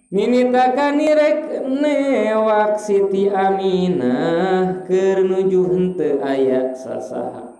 Nini takani rek newak Siti Aminah keur nuju henteu aya sasaha.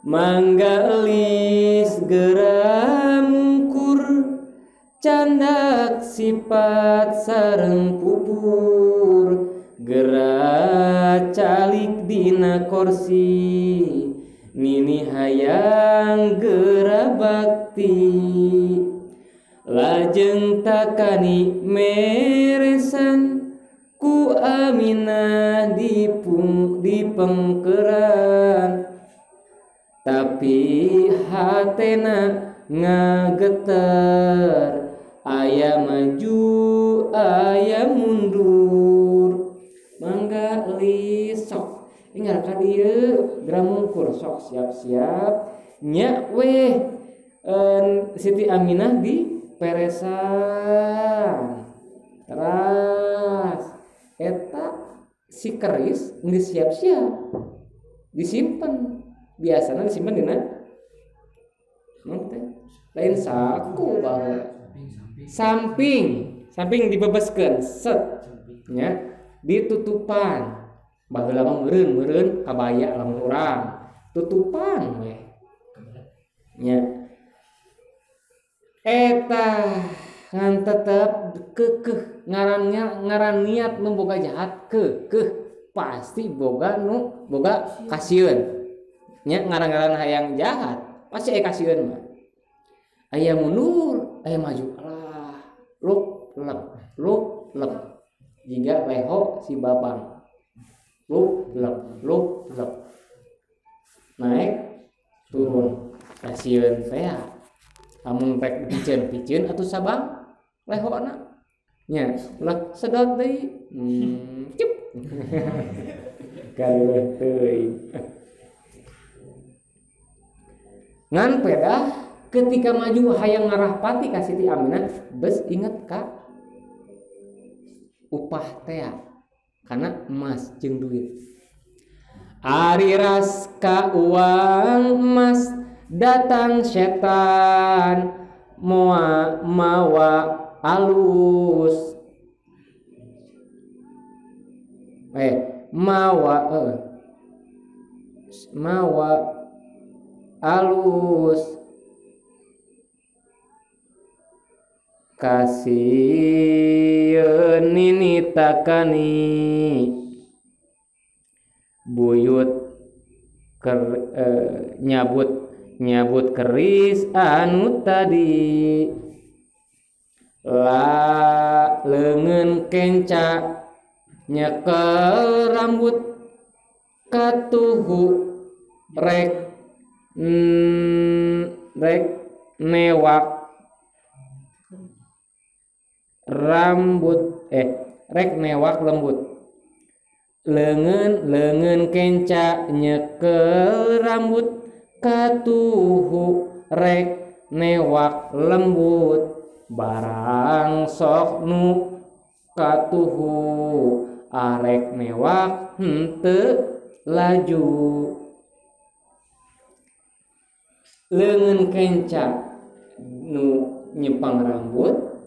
Mangga elis geura mungkur candak sifat sareng pupur geura calik dina kursi nini hayang geura bakti lajeng takani meresan ku Aminah dipengkeran tapi hatena ngageter aya maju aya mundur. Mangga elis sok ingat ka dieu gramungkur sok siap-siap nya weh Siti Aminah di peresan teras eta si keris geus siap-siap disimpen biasana disimpen dina lain saku bae samping dibebaskeun set nya ditutupan baheula mah meureun kabaya lamun urang tutupan we nya eta ngan tetep keukeuh ngaran niat nu boga jahat keukeuh pasti boga kasieun nya ngaran-ngaran hayang jahat pasti aya kasieun mah aya mundur aya maju alah luk lep jingga leho si babang luk lep naik turun kasieun teh amun rek piceun atuh sabang lehona nya ulah sedot deui cep kaleuh teuing ngan pedah ketika maju hayang ngarah pati ka Siti Aminah beus inget ka upah teh kana emas jeung duit ari ras ka uang emas datang setan mawa alus mawa alus kasieun nini takani buyut nyabut keris anu tadi la leungeun kenca nyekel rambut katuhu rek newak rambut rek newak lembut leungeun kenca nyekel rambut katuhu rek newak lembut barang sok nu katuhu arek newak henteu laju leungeun kenca nu nyepang rambut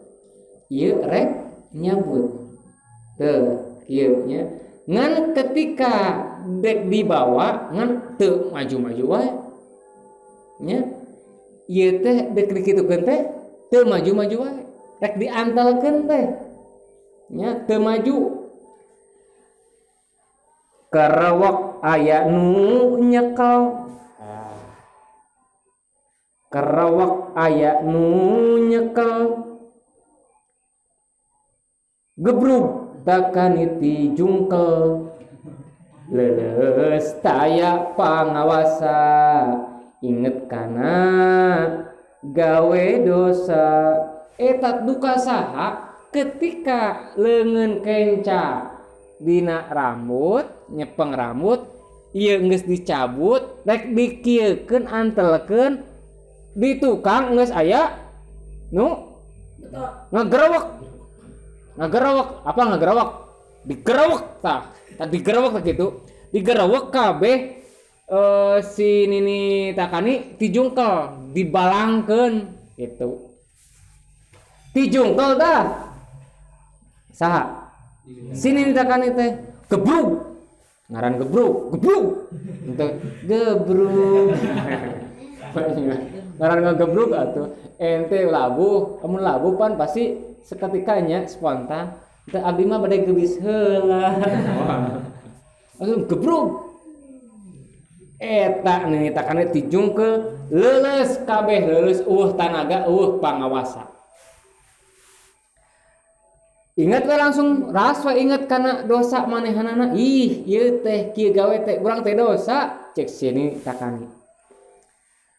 ieu rek nyabut teu kieu nya ngan ketika dek dibawa ngan teu maju-maju wae nya ieu teh dek dikitukeun teh teu maju-maju wae rek diantelkeun teh nya teu maju karawak aya nu nyekel karawak aya nu nyekel gebrug takaniti jungkel leuleus taya pangawasa inget kana gawe dosa eta duka saha ketika leungeun kenca dina rambut nyepeng rambut ieu geus dicabut rek dikieukeun antelkeun di tukang geus aya nu ngagerawak digerawak tah digerawak gitu digerawak kabeh si nini takani dijungkel dibalangkeun gitu Tijungkel dah. Saha? Sini ditakan teh gebrug. Ngaran gebrug. Untuk gebrug. Ngaran ngegebrug atuh. Ente labuh, amun labuh pan pasti seketikanya spontan. Teu abdi mah bade geubis heula. Langsung gebrug. Eta nitakan tijungkel leuleus kabeh leuleus tanaga pangawasa. Ingat we langsung ras we inget kana dosa manehanana. Ih, ieu teh kieu gawe teh urang teh dosa. Cek sini takani.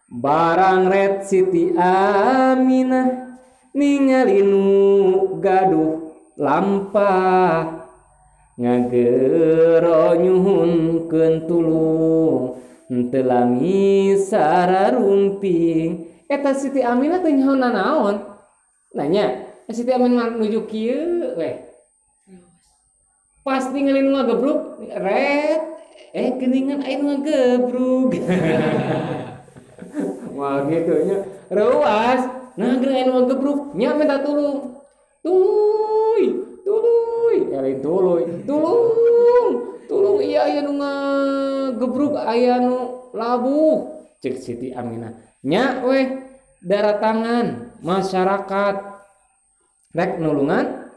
Barang red Siti Aminah ningali nu gaduh lampah ngagero nyuhunkeun tulung henteu lami sararumping. Eta Siti Aminah teh nyaho naon? Nanya Siti Aminah nuju kieu weh. Pas ningali nu ngagebrug, red geuningan aya nu ngagebrug. Wah gitu nya. Reuas, nah geus aya nu ngagebrug, nya minta tulung. Tuluy, lain tulung iya aya nu ngagebrug, aya nu labuh. Cek Siti Aminah. Nya weh daratangan masyarakat rek nulungan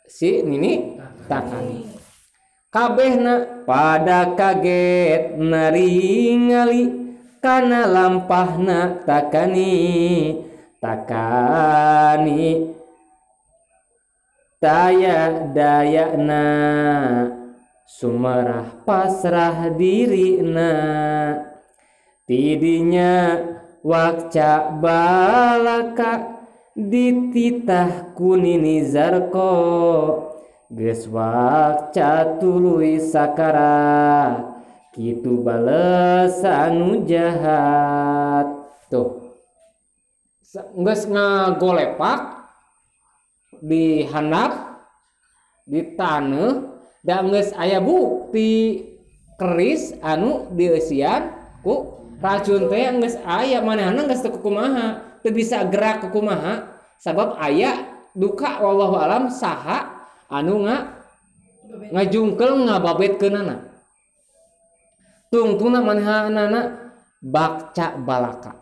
si Nini takani. Kabehna pada kaget naringali kana lampahna takani taya dayana sumerah pasrah dirina tidinya wakca balaka dititah ku Nini Zarko geus wakca tuluy sakarat kitu bales anu jahat. Tuh geus ngagolepak di handap di taneuh da geus aya bukti keris anu dieusian ku racun teh geus aya manehna geus teu kumaha. Teu bisa gerak kumaha sabab aya duka wallahu alam saha anu ngajungkel ngababetkeunana. Tungtungna manehanana wakca balaka.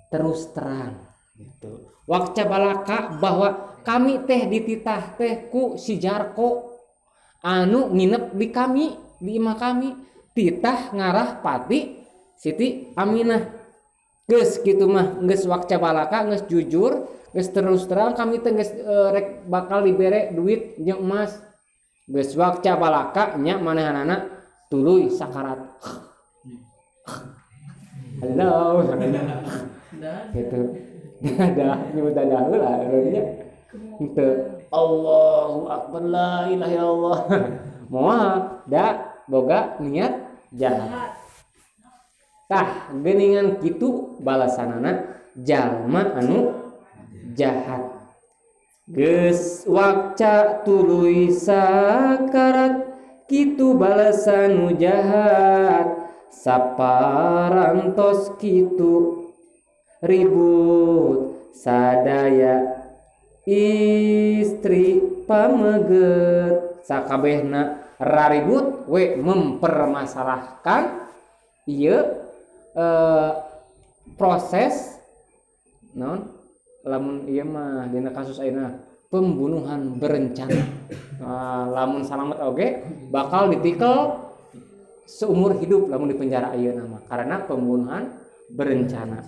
Terus terang gitu. Wakca balaka bahwa kami teh dititah teh ku si Jarko anu nginep di kami di imah kami titah ngarah pati Siti Aminah. Geus kitu mah geus wakca balaka geus jujur geus terus terang kami teh geus rek bakal dibere duit jeung emas. Geus wakca balaka nya manehanana tuluy sakarat. Halo. Gitu. Dadah nyebut dadah heula nya. Henteu Allahu akbar la ilaha illallah. Moal da boga niat jahat. Tah geuningan kitu balasanana jalma anu jahat. Geus wakca tuluy sakarat kitu balasan nu jahat saparantos kitu ribut sadaya istri pameget sakabehna raribut we mempermasalahkan ieu proses non lamun ieu mah dina kasus ayeuna pembunuhan berencana. Lamun salamet oge bakal ditikel seumur hidup lamun di penjara ayeuna mah karena pembunuhan berencana.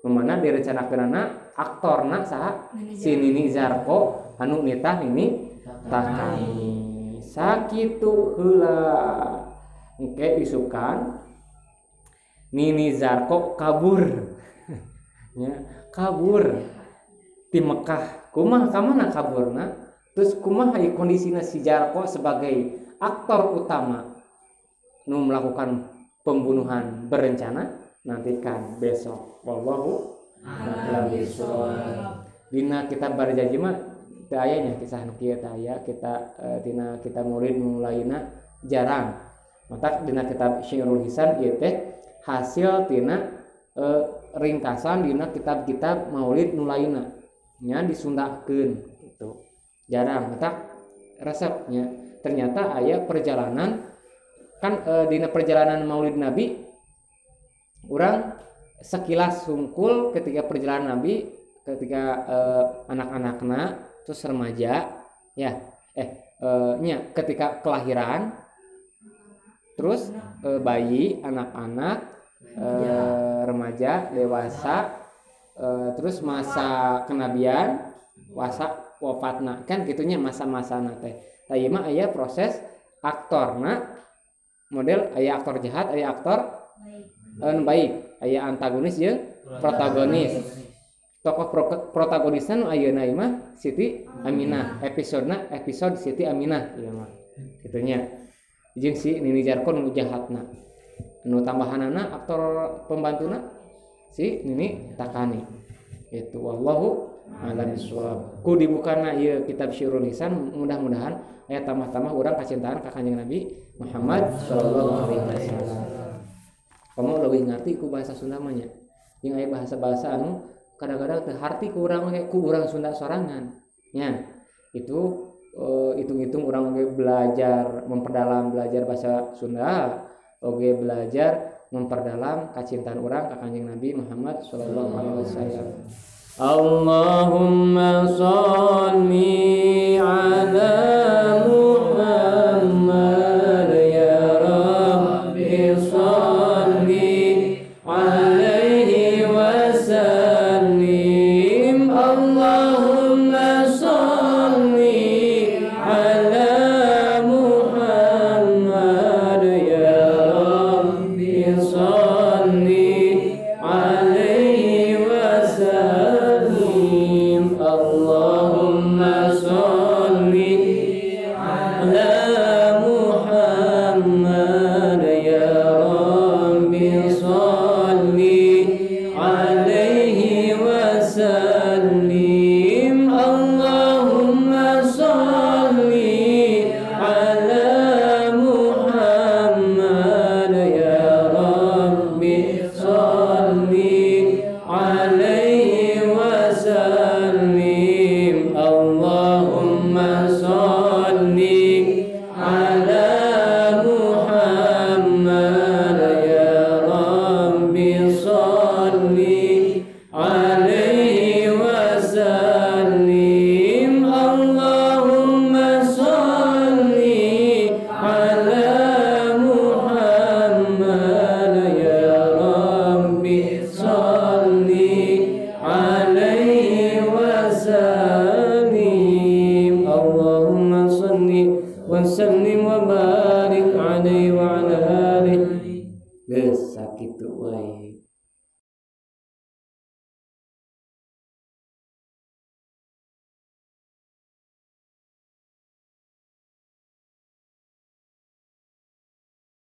Memana direncanakeunana aktorna saha si Nini Zarko anu nitah Nini Takani. Sakitu heula engke isukan Nini Zarko kabur. Ya, kabur di Mekah. Kumaha ka mana kaburna? Terus kumaha kondisina si Jarko sebagai aktor utama nu melakukan pembunuhan berencana? Nantikan besok. Wallahu a'lam bishawab. Dina kita berjanji mah teu aya nya kisah nu kieu teh aya kita dina kita murid mulaina jarang. Mata dina kitab Syi'rul Hisan ieu teh hasil tina ringkasan dina kitab-kitab maulid nu lainna nya disundakeun gitu. Jarang tak resepnya. Ternyata aya perjalanan kan dina perjalanan maulid Nabi urang sekilas sungkul ketika perjalanan Nabi ketika anak-anakna terus remaja ya nya ketika kelahiran terus bayi, anak-anak, remaja, dewasa, terus masa kenabian, wafatna kan gitunya masa-masana teh. Tah mah aya proses aktorna model aya aktor jahat, aya aktor baik, aya antagonis jeung protagonis. Tokoh protagonisna nu ayeuna ieu mah Siti Aminah, episode Siti Aminah ieu mah. Gitunya. Jeung si Nini Jarkon nu jahatna. Nu tambahanana aktor pembantuna si Nini Takani. Itu wallahu a'lam bishawab. Ku dibukana ieu kitab Syi'rul Lisan mudah-mudahan aya tambah-tambah urang kacintaan ka Kanjeng Nabi Muhammad sallallahu alaihi wasallam. Kamu leuwih ngarti ku bahasa Sunda mah nya. Jeung aya bahasa-bahasa anu kadang-kadang teu harti ku urang Sunda sorangan. Nya. Itu hitung-hitung orang oge belajar memperdalam belajar bahasa Sunda, oge belajar memperdalam kacintaan orang ka Kanjeng Nabi Muhammad sallallahu alaihi wasallam. Allahumma sholli ala Muhammad ya Rabbi sholli alaihi wasallim. Allahumma sholli ala Muhammad ya Rabbi sholli alaihi wasallim. Allahumma sholli ala Muhammad ya Rabbi sholli alaihi wasallim. Allahumma sholli ala Muhammad ya Rabbi sholli alaihi wasallim. Allahumma sholli ala Muhammad ya Rabbi sholli alaihi wasallim. Allahumma sholli ala Muhammad ya Rabbi sholli alaihi wasallim. Allahumma sholli wa sallim wa barik alaihi wa ala alihi. Geus sakitu wae.